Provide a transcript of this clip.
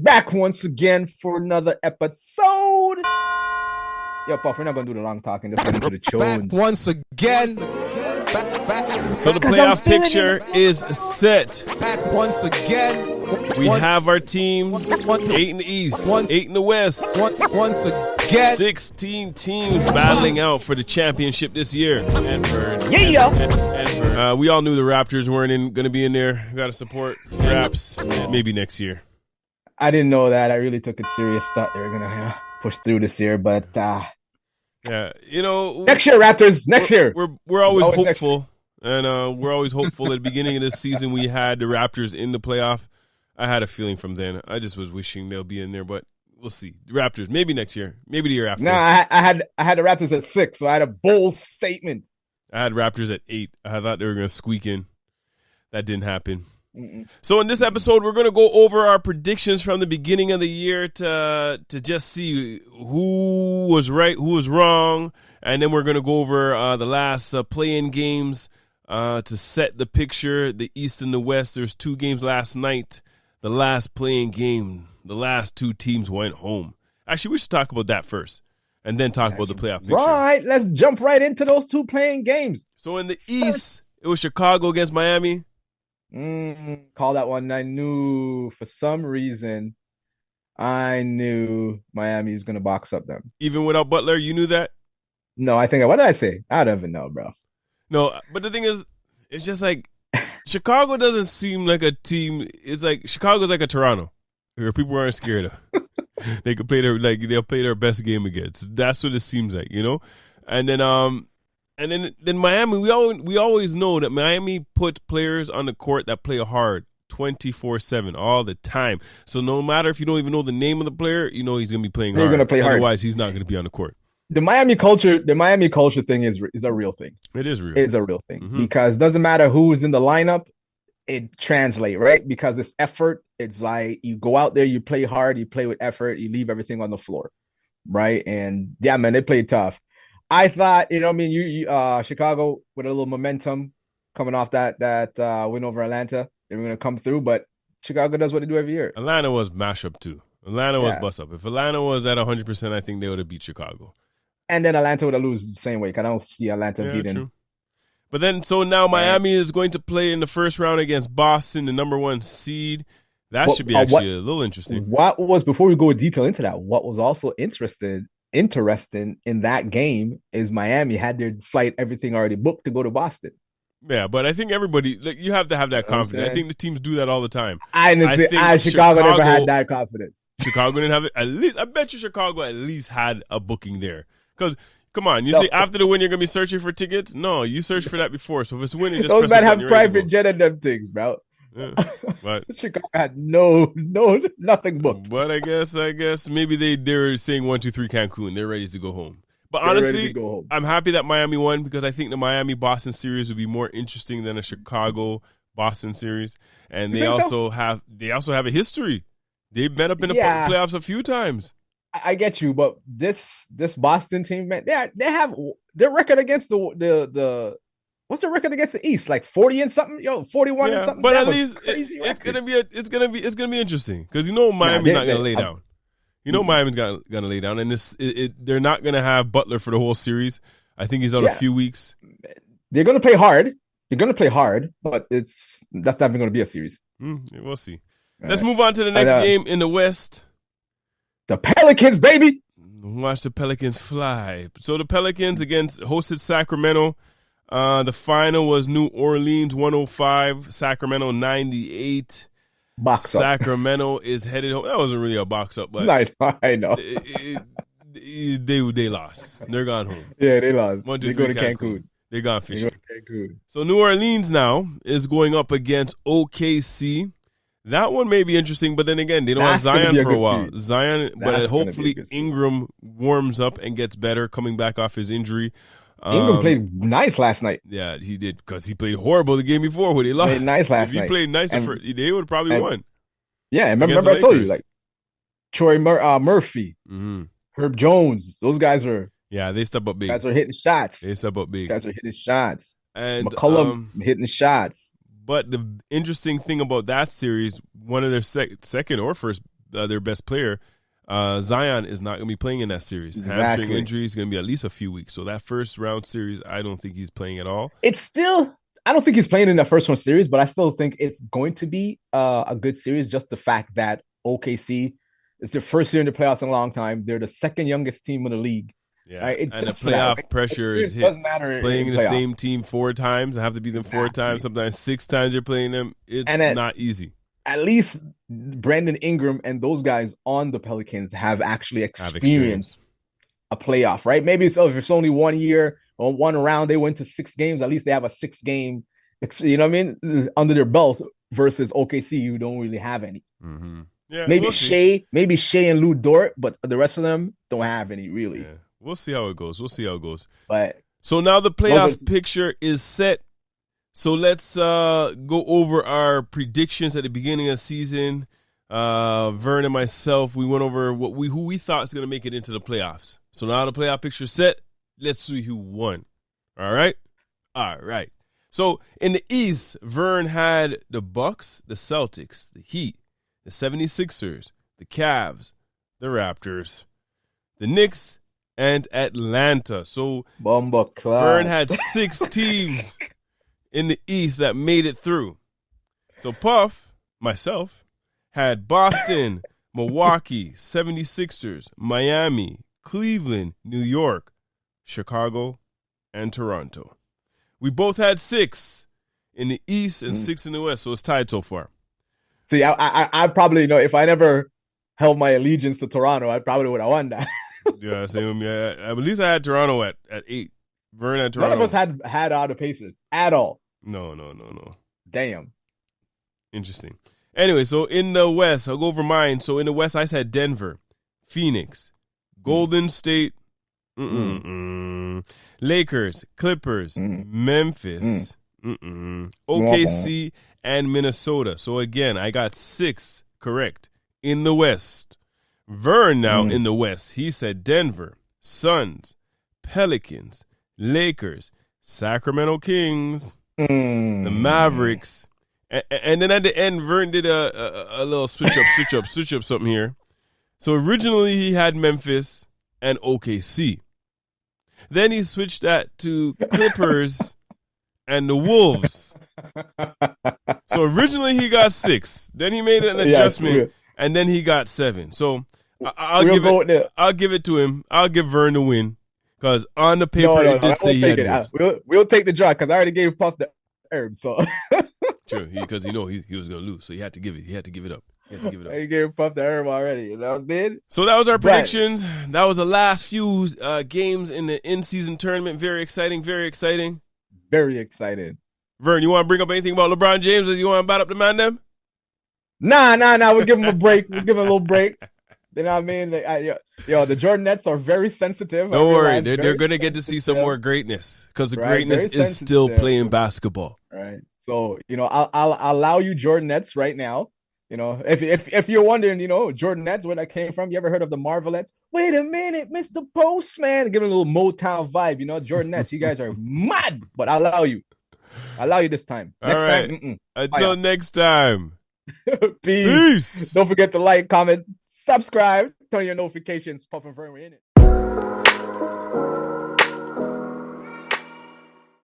Back once again for another episode. Yo, Puff, we're not gonna do the long talking. Just get into the Back tunes. once again. So the 'Cause I'm playoff feeling picture is set. Back once again. We have our teams, 8 in the East, 8 in the West. Once again. 16 teams battling out for the championship this year. And Vern. Yeah. We all knew the Raptors weren't going to be in there. Got to support Raps. Maybe next year. I didn't know that. I really took it serious. Thought they were gonna push through this year, but Yeah, you know, next year, Raptors. Next year, we're always Always hopeful, and we're always hopeful. At the beginning of this season, we had the Raptors in the playoff. I had a feeling from then. I just was wishing they'll be in there, but we'll see. The Raptors, maybe next year, maybe the year after. No, I had the Raptors at 6, so I had a bold statement. I had Raptors at 8. I thought they were going to squeak in. That didn't happen. Mm-mm. So in this episode, we're going to go over our predictions from the beginning of the year to just see who was right, who was wrong, and then we're going to go over the last play-in games to set the picture, the East and the West. There's 2 games last night. The last play-in game, the last 2 teams went home. Actually, we should talk about that first, and then talk about the playoff picture. Right, let's jump right into those 2 playing games. So in the East, it was Chicago against Miami. Call that one. I knew for some reason, I knew Miami was gonna box up them. Even without Butler, you knew that? No, what did I say? I don't even know, bro. No, but the thing is, it's just like Chicago doesn't seem like a team. It's like Chicago's like a Toronto, where people aren't scared of. They could play they'll play their best game against. That's what it seems like, you know. And then Miami, we always know that Miami puts players on the court that play hard 24/7 all the time. So no matter if you don't even know the name of the player, you know he's gonna be playing hard. They're gonna play hard. Otherwise, he's not gonna be on the court. The Miami culture thing is a real thing. It is real. It's a real thing because it doesn't matter who's in the lineup, it translates, right? Because it's effort. It's like you go out there, you play hard, you play with effort, you leave everything on the floor, right? And yeah, man, they played tough. I thought, you Chicago with a little momentum coming off that win over Atlanta, they were going to come through, but Chicago does what they do every year. Atlanta was mashup too. Atlanta was bust up. If Atlanta was at 100%, I think they would have beat Chicago. And then Atlanta would have lose the same way because I don't see Atlanta beating. True. But then, so now Miami is going to play in the first round against Boston, the number 1 seed. That should be actually a little interesting. Before we go in detail into that, what was also interesting in that game is Miami had their flight, everything already booked to go to Boston. Yeah, but I think everybody, you have to have that confidence. I think the teams do that all the time. Chicago never had that confidence. Chicago didn't have it. At least, I bet you Chicago at least had a booking there. Because, come on, say after the win you're going to be searching for tickets? No, you searched for that before. So if it's winning, just those press men have you're private jet and them things, bro. Yeah, but Chicago had nothing booked. But I guess maybe they're saying 1, 2, 3 Cancun. They're ready to go home. But honestly, I'm happy that Miami won because I think the Miami-Boston series would be more interesting than a Chicago-Boston series. And they also have a history. They've been up in the playoffs a few times. I get you, but this Boston team, man, they have their record against the what's the record against the East? Like 40 and something, 41 and something. But at least it's gonna be interesting because Miami's not gonna lay down. Miami's gonna lay down, and they're not gonna have Butler for the whole series. I think he's on a few weeks. They're gonna play hard. But that's not even gonna be a series. We'll see. Let's move on to the next game in the West. The Pelicans, baby. Watch the Pelicans fly. So the Pelicans hosted Sacramento. The final was New Orleans 105, Sacramento 98. Box up. Sacramento is headed home. That wasn't really a box up, but I know. They lost. They're gone home. Yeah, they lost. They go to Cancun. They're gone fishing. So New Orleans now is going up against OKC. That one may be interesting, but then again, they don't have Zion for a while. But hopefully Ingram warms up and gets better coming back off his injury. Ingram played nice last night. Yeah, he did because he played horrible the game before when they lost. Played nice last night. If he played nice, they would have probably won. Yeah, remember I told you, like Troy Murphy, Herb Jones, those guys are. Yeah, they step up big. Guys are hitting shots. They step up big. Guys are hitting shots. And McCollum hitting shots. But the interesting thing about that series, one of their second or first their best player, Zion is not going to be playing in that series. Exactly. Hamstring injury is going to be at least a few weeks. So that first round series, I don't think he's playing at all. I don't think he's playing in that first one series, but I still think it's going to be a good series. Just the fact that OKC is their first year in the playoffs in a long time. They're the second youngest team in the league. Yeah, right? It's and the just for that. playoff pressure is It hit. doesn't matter Playing in the playoff. same team 4 times, I have to beat them 4 times, sometimes 6 times you're playing them. It's not easy. At least Brandon Ingram and those guys on the Pelicans have actually experienced a playoff, right? Maybe so if it's only 1 year or 1 round, they went to 6 games. At least they have a 6-game, you know what I mean, under their belt versus OKC, who don't really have any. Mm-hmm. Yeah, maybe Shea and Lou Dort, but the rest of them don't have any really. Yeah. We'll see how it goes. But so now the playoff picture is set. So let's go over our predictions at the beginning of the season. Vern and myself, we went over who we thought was going to make it into the playoffs. So now the playoff picture set. Let's see who won. All right. So in the East, Vern had the Bucks, the Celtics, the Heat, the 76ers, the Cavs, the Raptors, the Knicks, and Atlanta. So Vern had 6 teams in the East that made it through. So Puff, myself, had Boston, Milwaukee, 76ers, Miami, Cleveland, New York, Chicago, and Toronto. We both had 6 in the East and 6 in the West, so it's tied so far. See, I probably, if I never held my allegiance to Toronto, I probably would have won that. Yeah, same. Yeah, at least I had Toronto at 8. Vern had Toronto. None of us had all the Pacers at all. No. Damn. Interesting. Anyway, so in the West, I'll go over mine. So in the West, I said Denver, Phoenix, Golden State, Lakers, Clippers, Memphis, OKC, and Minnesota. So again, I got 6 correct in the West. Vern now in the West, he said Denver, Suns, Pelicans, Lakers, Sacramento Kings, the Mavericks, and then at the end, Vern did a little switch up something here. So originally he had Memphis and OKC. Then he switched that to Clippers and the Wolves. So originally he got 6. Then he made an adjustment, and then he got 7. So I'll give it to him. I'll give Vern the win because on the paper it did say he had it. We'll take the draw because I already gave Puff the herb. So true, because he was going to lose, so he had to give it. He had to give it up. He gave Puff the herb already. That did. So that was our predictions. That was the last few games in the in-season tournament. Very exciting. Very exciting. Very excited. Vern, you want to bring up anything about LeBron James as you want to bat up the man them? Nah. We'll give him a break. We'll give him a little break. You know what I mean? The Jordan Nets are very sensitive. Don't worry. They're going to get to see some more greatness because the greatness is still playing basketball. Right. So, I'll allow you Jordan Nets right now. If you're wondering, Jordan Nets, where that came from, you ever heard of the Marvelettes? Wait a minute, Mr. Postman. Give it a little Motown vibe. Jordan Nets, you guys are mad, but I'll allow you. I'll allow you this time. Next time. Until next time. Peace. Don't forget to like, comment, subscribe, turn on your notifications. Puff and Vern, we're in it.